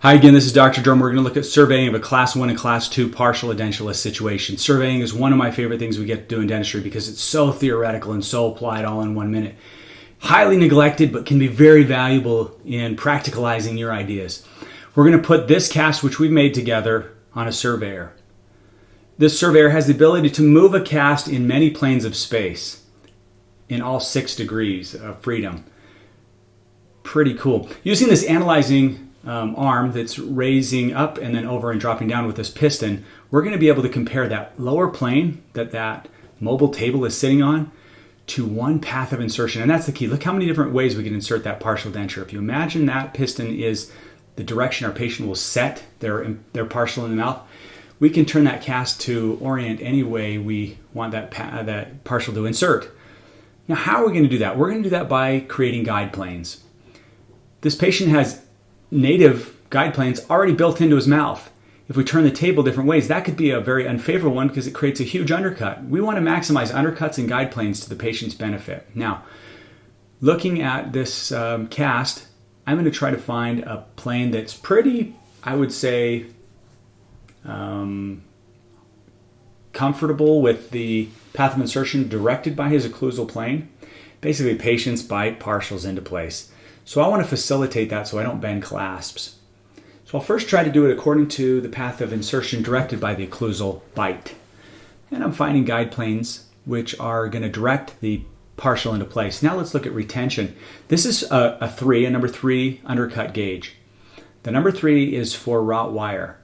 Hi again, this is Dr. Drum. We're going to look at surveying of a Class 1 and Class 2 partial edentulous situation. Surveying is one of my favorite things we get to do in dentistry because it's so theoretical and so applied all in 1 minute. Highly neglected, but can be very valuable in practicalizing your ideas. We're going to put this cast, which we've made together, on a surveyor. This surveyor has the ability to move a cast in many planes of space in all 6 degrees of freedom. Pretty cool. Using this analyzing arm that's raising up and then over and dropping down with this piston, we're going to be able to compare that lower plane that mobile table is sitting on to one path of insertion. And that's the key. Look how many different ways we can insert that partial denture. If you imagine that piston is the direction our patient will set their partial in the mouth, we can turn that cast to orient any way we want that partial to insert. Now, how are we going to do that? We're going to do that by creating guide planes. This patient has native guide planes already built into his mouth. If we turn the table different ways, that could be a very unfavorable one because it creates a huge undercut. We want to maximize undercuts and guide planes to the patient's benefit. Now, looking at this cast, I'm going to try to find a plane that's pretty, I would say, comfortable with the path of insertion directed by his occlusal plane. Basically, patients bite partials into place. So I want to facilitate that so I don't bend clasps. So I'll first try to do it according to the path of insertion directed by the occlusal bite. And I'm finding guide planes which are going to direct the partial into place. Now let's look at retention. This is a number 3 undercut gauge. The number 3 is for wrought wire.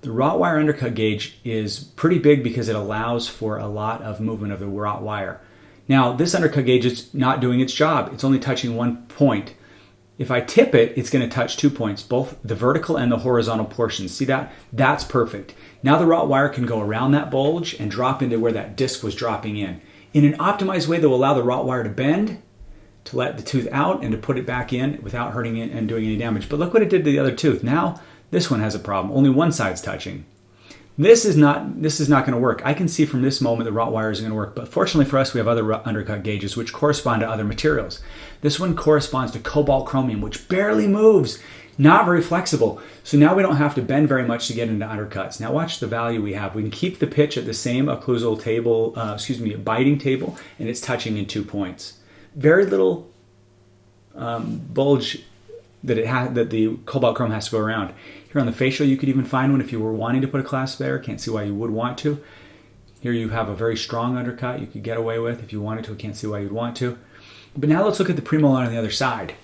The wrought wire undercut gauge is pretty big because it allows for a lot of movement of the wrought wire. Now this undercut gauge is not doing its job. It's only touching one point. If I tip it, it's going to touch 2 points, both the vertical and the horizontal portions. See that? That's perfect. Now the wrought wire can go around that bulge and drop into where that disc was dropping in an optimized way that will allow the wrought wire to bend, to let the tooth out, and to put it back in without hurting it and doing any damage. But look what it did to the other tooth. Now this one has a problem. Only one side's touching. This is not going to work. I can see from this moment the wrought wire isn't going to work, but fortunately for us, we have other undercut gauges which correspond to other materials. This one corresponds to cobalt chromium, which barely moves, not very flexible. So now we don't have to bend very much to get into undercuts. Now watch the value we have. We can keep the pitch at the same occlusal table, biting table, and it's touching in 2 points. Very little bulge that the cobalt chrome has to go around. Here on the facial, you could even find one if you were wanting to put a clasp there. Can't see why you would want to. Here you have a very strong undercut you could get away with if you wanted to. Can't see why you'd want to. But now let's look at the premolar on the other side.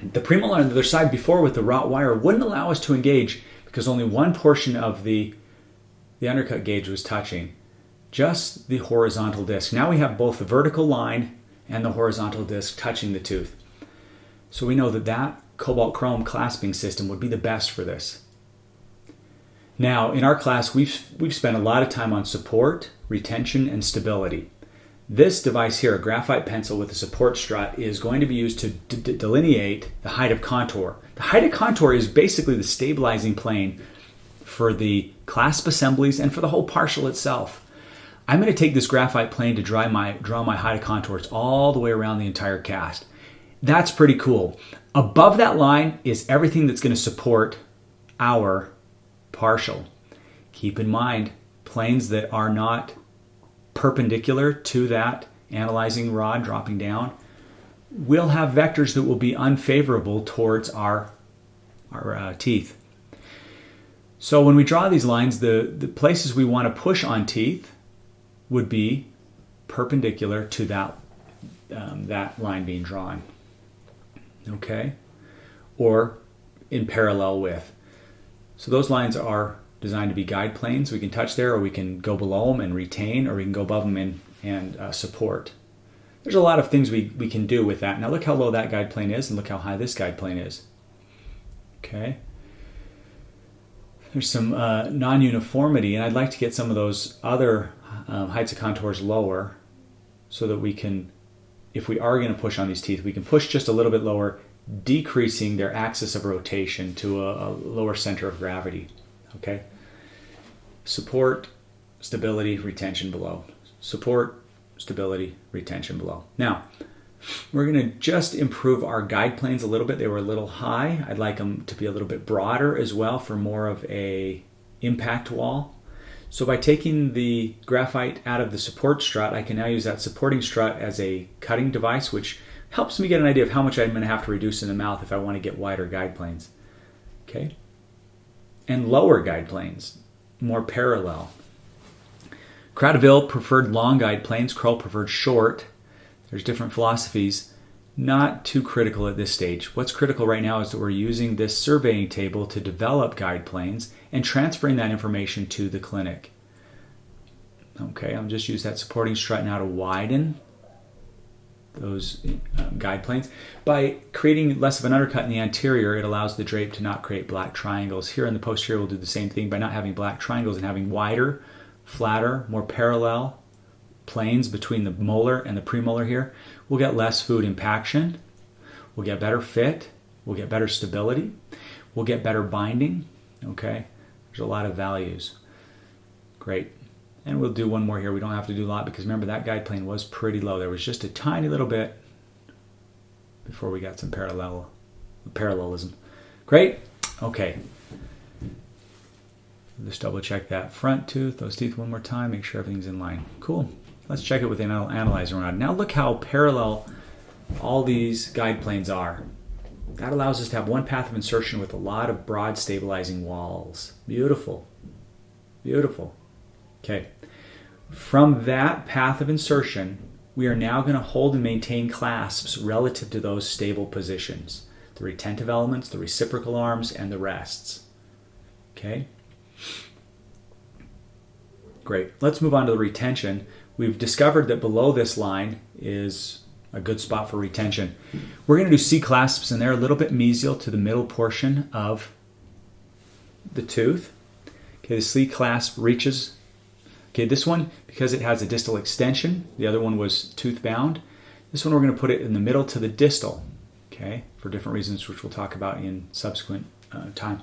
The premolar on the other side before with the wrought wire wouldn't allow us to engage because only one portion of the undercut gauge was touching, just the horizontal disc. Now we have both the vertical line and the horizontal disc touching the tooth. So we know that cobalt chrome clasping system would be the best for this. Now, in our class, we've spent a lot of time on support, retention, and stability. This device here, a graphite pencil with a support strut, is going to be used to delineate the height of contour. The height of contour is basically the stabilizing plane for the clasp assemblies and for the whole partial itself. I'm going to take this graphite plane to draw my height of contours all the way around the entire cast. That's pretty cool. Above that line is everything that's going to support our partial. Keep in mind, planes that are not perpendicular to that analyzing rod dropping down will have vectors that will be unfavorable towards our teeth. So when we draw these lines, the places we want to push on teeth would be perpendicular to that line being drawn. Okay, or in parallel with. So those lines are designed to be guide planes. We can touch there, or we can go below them and retain, or we can go above them and support. There's a lot of things we can do with that. Now look how low that guide plane is, and look how high this guide plane is. Okay. There's some non-uniformity, and I'd like to get some of those other heights of contours lower so that we can, if we are going to push on these teeth, we can push just a little bit lower, decreasing their axis of rotation to a lower center of gravity. Okay? Support, stability, retention below. Support, stability, retention below. Now, We're going to just improve our guide planes a little bit. They were a little high. I'd like them to be a little bit broader as well for more of a impact wall. So by taking the graphite out of the support strut, I can now use that supporting strut as a cutting device, which helps me get an idea of how much I'm going to have to reduce in the mouth if I want to get wider guide planes. Okay? And lower guide planes, more parallel. Cradaville preferred long guide planes, Krull preferred short. There's different philosophies. Not too critical at this stage. What's critical right now is that we're using this surveying table to develop guide planes and transferring that information to the clinic. Okay, I'm just use that supporting strut now to widen those guide planes. By creating less of an undercut in the anterior, it allows the drape to not create black triangles. Here in the posterior, we'll do the same thing by not having black triangles and having wider, flatter, more parallel planes between the molar and the premolar here. We'll get less food impaction. We'll get better fit. We'll get better stability. We'll get better binding. Okay, there's a lot of values. Great. And we'll do one more here. We don't have to do a lot because remember that guide plane was pretty low. There was just a tiny little bit before we got some parallelism. Great. Okay. Just double check that front tooth, those teeth one more time, make sure everything's in line. Cool. Let's check it with the analyzer rod. Now look how parallel all these guide planes are. That allows us to have one path of insertion with a lot of broad stabilizing walls. Beautiful. Beautiful. Okay. From that path of insertion, we are now going to hold and maintain clasps relative to those stable positions. The retentive elements, the reciprocal arms, and the rests. Okay. Great. Let's move on to the retention. We've discovered that below this line is a good spot for retention. We're going to do C-clasps, and they're a little bit mesial to the middle portion of the tooth. Okay, the C-clasp reaches. Okay, this one, because it has a distal extension, the other one was tooth-bound. This one we're going to put it in the middle to the distal, okay, for different reasons, which we'll talk about in subsequent time.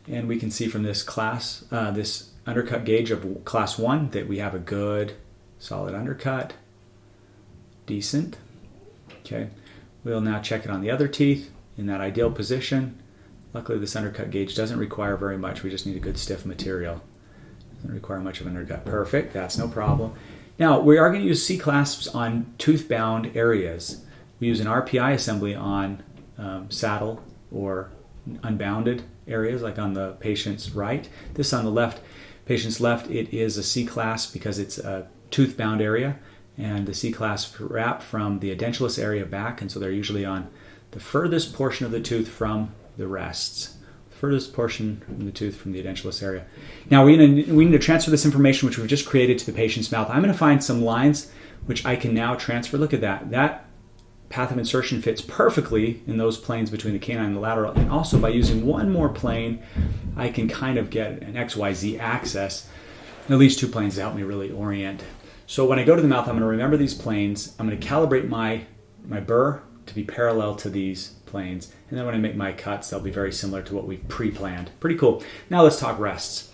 And we can see from this this undercut gauge of class 1 that we have a good solid undercut, decent. Okay, we'll now check it on the other teeth in that ideal position. Luckily this undercut gauge doesn't require very much, we just need a good stiff material. Doesn't require much of an undercut. Perfect, that's no problem. Now we are going to use C-clasps on tooth-bound areas. We use an RPI assembly on saddle or unbounded areas like on the patient's right. This on the left, patient's left, it is a C-clasp because it's a tooth-bound area, and the C-clasp wrap from the edentulous area back, and so they're usually on the furthest portion of the tooth from the rests. Furthest portion of the tooth from the edentulous area. Now we need to transfer this information which we've just created to the patient's mouth. I'm going to find some lines which I can now transfer. Look at that. That path of insertion fits perfectly in those planes between the canine and the lateral. And also by using one more plane, I can kind of get an XYZ axis, at least 2 planes to help me really orient. So when I go to the mouth, I'm going to remember these planes. I'm going to calibrate my burr to be parallel to these planes. And then when I make my cuts, they'll be very similar to what we've pre-planned. Pretty cool. Now let's talk rests.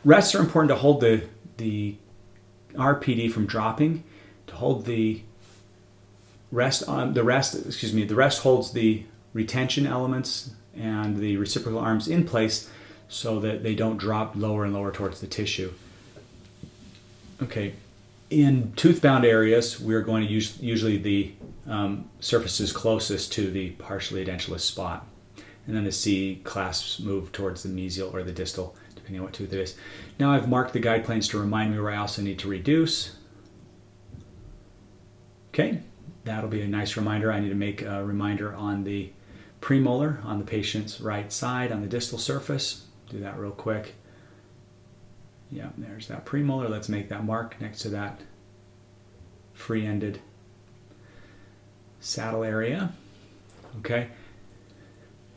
Rests are important to hold the RPD from dropping, to hold the rest holds the retention elements and the reciprocal arms in place so that they don't drop lower and lower towards the tissue. Okay, in tooth-bound areas, we're going to use usually the surfaces closest to the partially edentulous spot. And then the C-clasps move towards the mesial or the distal, depending on what tooth it is. Now I've marked the guide planes to remind me where I also need to reduce. Okay. That'll be a nice reminder. I need to make a reminder on the premolar on the patient's right side on the distal surface. Do that real quick. Yeah, there's that premolar. Let's make that mark next to that free-ended saddle area. Okay.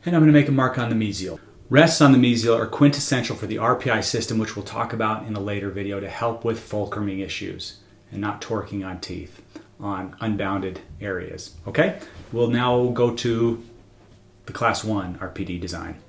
And I'm going to make a mark on the mesial. Rests on the mesial are quintessential for the RPI system, which we'll talk about in a later video to help with fulcruming issues and not torquing on teeth on unbounded areas. Okay, we'll now go to the class 1 RPD design.